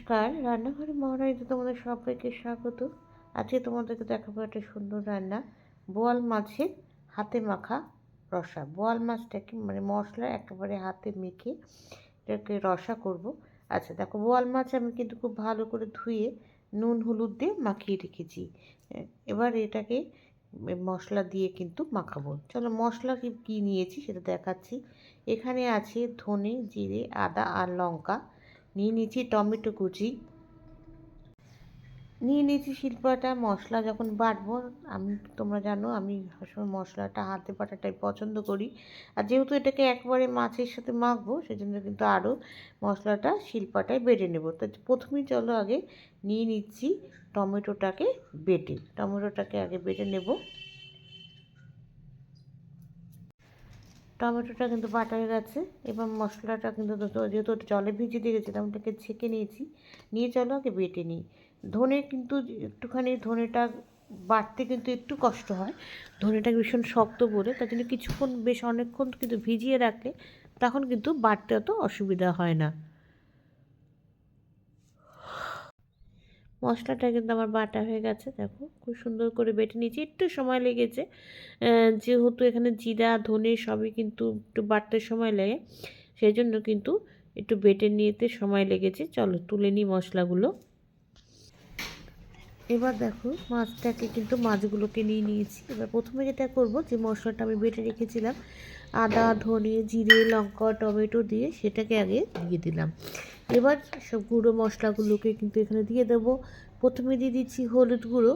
নমস্কার, রান্নাঘরে মহারানীতে তোমাদের সবাইকে স্বাগত। আজকে তোমাদেরকে দেখাবো একটা সুন্দর রান্না, বোয়াল মাছের হাতে মাখা রসা। বোয়াল মাছটাকে মশলা একেবারে হাতে মেখে এটাকে রসা করব। আচ্ছা দেখো, বোয়াল মাছ আমি কিন্তু খুব ভালো করে ধুয়ে নুন হলুদ দিয়ে মাখিয়ে রেখেছি। এবার এটাকে মশলা দিয়ে কিন্তু মাখাবো। চলো মশলা কী নিয়েছি সেটা দেখাচ্ছি। এখানে আছে ধনে, জিরে, আদা আর লঙ্কা। নিয়ে নিয়েছি টমেটো কুচি, নিয়ে নিয়েছি শিলপাটা। মশলা যখন বাটবো, তোমরা জানো আমি সবসময় মশলাটা হাতে বাটাটাই পছন্দ করি। আর যেহেতু এটাকে একবারে মাছের সাথে মাখবো, সেজন্য কিন্তু আরও মশলাটা শিলপাটায় বেটে নেব। তো প্রথমেই চলো আগে নিয়ে নিচ্ছি টমেটোটাকে আগে বেটে নেব। টমেটোটা কিন্তু বাটা হয়ে গেছে। এবার মশলাটা কিন্তু যেহেতু জলে ভিজিয়ে দিয়ে গেছিলাম, ওটাকে ছেঁকে নিয়েছি। নিয়ে চলো আগে বেটে নিই। ধনে কিন্তু একটুখানি, ধনেটা বাটতে কিন্তু একটু কষ্ট হয়, ধনেটা ভীষণ শক্ত বলে। তার জন্য কিছুক্ষণ, বেশ অনেকক্ষণ কিন্তু ভিজিয়ে রাখলে তখন কিন্তু বাটতে অত অসুবিধা হয় না। মশলাটা কিন্তু আমার বাটা হয়ে গেছে, দেখো খুব সুন্দর করে বেটে নিয়েছি। একটু সময় লেগেছে, যেহেতু এখানে জিরা ধনে সবই কিন্তু একটু বাটতে সময় লাগে, সেই জন্য কিন্তু একটু বেটে নিতে সময় লেগেছে। চলো তুলে নিই মশলাগুলো। এবার দেখো মাছগুলোকে নিয়ে নিয়েছি। এবার প্রথমে যেটা করব, যে মশলাটা আমি বেটে রেখেছিলাম আদা ধনে জিরে লঙ্কা টমেটো দিয়ে, সেটাকে আগে দিয়ে দিলাম। এবার সব গুঁড়ো মশলাগুলোকে কিন্তু এখানে দিয়ে দেবো। প্রথমে দিয়ে দিচ্ছি হলুদ গুঁড়ো।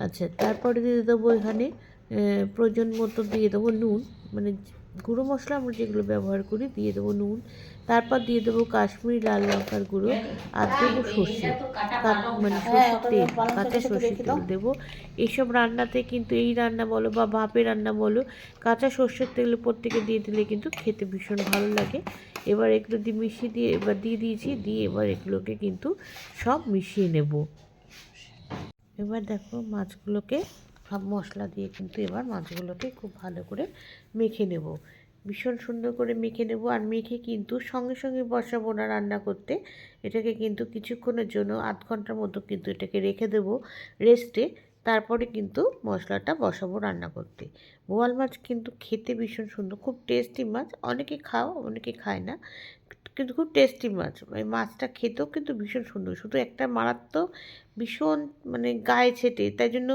আচ্ছা, তারপরে দিয়ে দেবো এখানে প্রয়োজন মতো দিয়ে দেবো নুন, মানে গুঁড়ো মশলা আমরা যেগুলো ব্যবহার করি দিয়ে দেবো নুন। তারপর দিয়ে দেবো কাশ্মীরি লাল লঙ্কার গুঁড়ো, আর দেবো সর্ষে সর্ষের তেল, কাঁচা সর্ষের তেল দেবো। এইসব রান্নাতে কিন্তু, এই রান্না বলো বা ভাপে রান্না বলো, কাঁচা সর্ষের তেল উপর থেকে দিয়ে দিলে কিন্তু খেতে ভীষণ ভালো লাগে। এবার এগুলো এবার দিয়ে দিয়েছি, দিয়ে এবার এগুলোকে কিন্তু সব মিশিয়ে নেব। এবার দেখো মাছগুলোকে সব মশলা দিয়ে কিন্তু এবার মাছগুলোকে খুব ভালো করে মেখে নেব, ভীষণ সুন্দর করে মেখে নেব। আর মেখে কিন্তু সঙ্গে সঙ্গে বসাবো না রান্না করতে, এটাকে কিন্তু কিছুক্ষণের জন্য আধ ঘন্টার মতো কিন্তু এটাকে রেখে দেবো রেস্টে। তারপরে কিন্তু মশলাটা বসাবো রান্না করতে। বোয়াল মাছ কিন্তু খেতে ভীষণ সুন্দর, খুব টেস্টি মাছ। অনেকে খাও অনেকে খায় না, কিন্তু খুব টেস্টি মাছ। এই মাছটা খেতেও কিন্তু ভীষণ সুন্দর, শুধু একটা মারাত্মক ভীষণ গায়ে ছেটে। তাই জন্য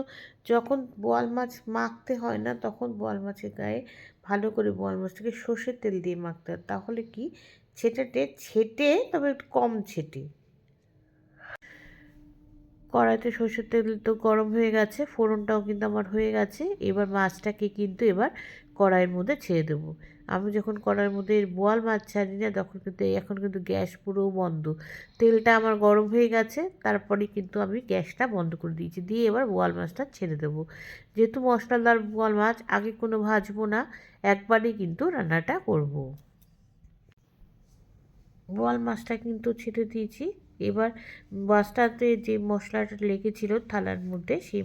যখন বোয়াল মাছ মাখতে হয় না, তখন বোয়াল মাছের গায়ে ভালো করে বোয়াল মাছটাকে সর্ষের তেল দিয়ে মাখতে হয়, তাহলে কি ছেটে, তবে একটু কম ছেটে। কড়াইতে সর্ষের তেল তো গরম হয়ে গেছে, ফোড়নটাও কিন্তু আমার হয়ে গেছে। এবার মাছটাকে কিন্তু এবার কড়াইয়ের মধ্যে ছেড়ে দেবো। আমি যখন কড়াইয়ের মধ্যে বোয়াল মাছ ছাড়ি না, তখন কিন্তু এখন কিন্তু গ্যাস পুরো বন্ধ। তেলটা আমার গরম হয়ে গেছে, তারপরে কিন্তু আমি গ্যাসটা বন্ধ করে দিয়েছি। দিয়ে এবার বোয়াল মাছটা ছেড়ে দেবো। যেহেতু মশলাদার বোয়াল মাছ, আগে কোনো ভাজবো না, একবারেই কিন্তু রান্নাটা করব। বোয়াল মাছটা কিন্তু ছেড়ে দিয়েছি। এবার মাছটাতে যে মশলাটা লেগেছিল থালার মধ্যে, সেই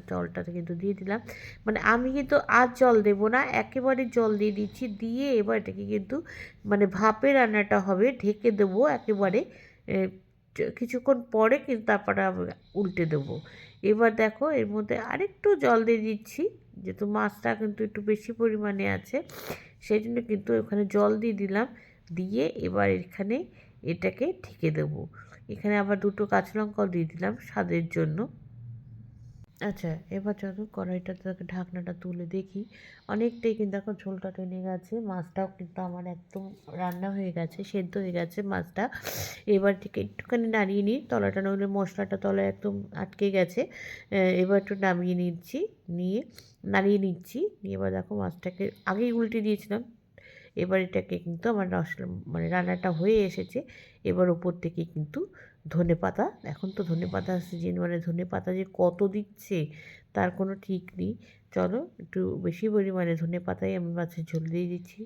জলটা কিন্তু দিয়ে দিলাম। আমি কিন্তু আর জল দেব না, একেবারে জল দিয়ে দিচ্ছি। দিয়ে এবার এটাকে কিন্তু ভাপে রান্নাটা হবে, ঢেকে দেবো একেবারে। কিছুক্ষণ পরে কিন্তু তারপরে উল্টে দেবো। এবার দেখো এর মধ্যে আরেকটু জল দিয়ে দিচ্ছি, যেহেতু মাছটা কিন্তু একটু বেশি পরিমাণে আছে, সেই জন্য কিন্তু ওখানে জল দিয়ে দিলাম। দিয়ে এবার এটাকে ঢেকে দেবো। এখানে আবার দুটো কাঁচা লঙ্কাও দিয়ে দিলাম স্বাদের জন্য। আচ্ছা, এবার যত কড়াইটা থেকে ঢাকনাটা তুলে দেখি, অনেকটাই কিন্তু এখন ঝোলটা টেনে গেছে। মাছটাও কিন্তু আমার একদম রান্না হয়ে গেছে, সেদ্ধ হয়ে গেছে মাছটা। এবার থেকে একটুখানি নাড়িয়ে নিই, তলাটা নইলে মশলাটা তলায় একদম আটকে গেছে। এবার একটু নামিয়ে নিচ্ছি, নাড়িয়ে নিচ্ছি। নিয়ে এবার দেখো মাছটাকে আগেই উল্টে দিয়েছিলাম। এবার এটাকে কিন্তু আমার রান্নাটা হয়ে এসেছে। এবার ওপর থেকে কিন্তু ধনেপাতা, এখন তো ধনেপাতার সিজন, ধনেপাতা যে কত দিচ্ছে তার কোনো ঠিক নেই। চলো একটু বেশি পরিমাণে ধনেপাতাই আমি মাছের ঝোল দিয়ে দিচ্ছি।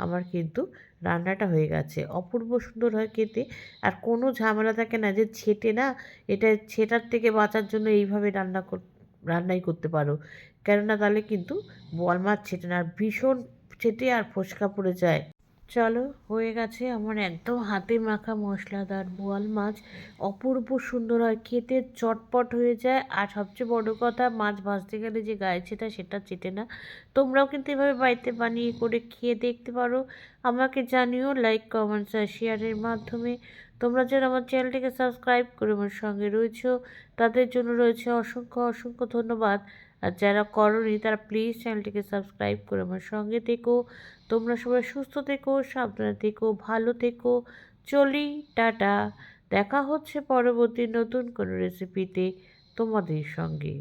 আমার কিন্তু রান্নাটা হয়ে গেছে, অপূর্ব সুন্দর হয় খেতে। আর কোনো ঝামেলা থাকে না যে এটা ছেটার থেকে বাঁচার জন্য এইভাবে রান্নাই করতে পারো, কেননা তাহলে কিন্তু বোয়াল মাছ ছেটে না, আর ভীষণ ছেটে আর ফোসকা পড়ে যায়। চলো, হয়ে গেছে আমার একদম হাতে মাখা মশলাদার বোয়াল মাছ। অপূর্ব সুন্দর হয় খেতে, চটপট হয়ে যায়, আর সবচেয়ে বড় কথা মাছ ভাজতে গেলে যে গায়ে ছেটা সেটা চেটে না। তোমরাও কিন্তু এভাবে বাড়িতে বানিয়ে করে খেয়ে দেখতে পারো। আমাকে জানিও লাইক কমেন্টস আর শেয়ারের মাধ্যমে। তোমরা যারা আমার চ্যানেলটিকে সাবস্ক্রাইব করে আমার সঙ্গে রয়েছো তাদের জন্য রয়েছে অসংখ্য অসংখ্য ধন্যবাদ। আর যারা করোনি তারা প্লিজ চ্যানেলটিকে সাবস্ক্রাইব করে আমার সঙ্গে থেকো। তোমরা সবাই সুস্থ থেকো, সাবধানে থেকো, ভালো থেকো। চলি, টাটা। দেখা হচ্ছে পরবর্তী নতুন কোনো রেসিপিতে তোমাদের সঙ্গে।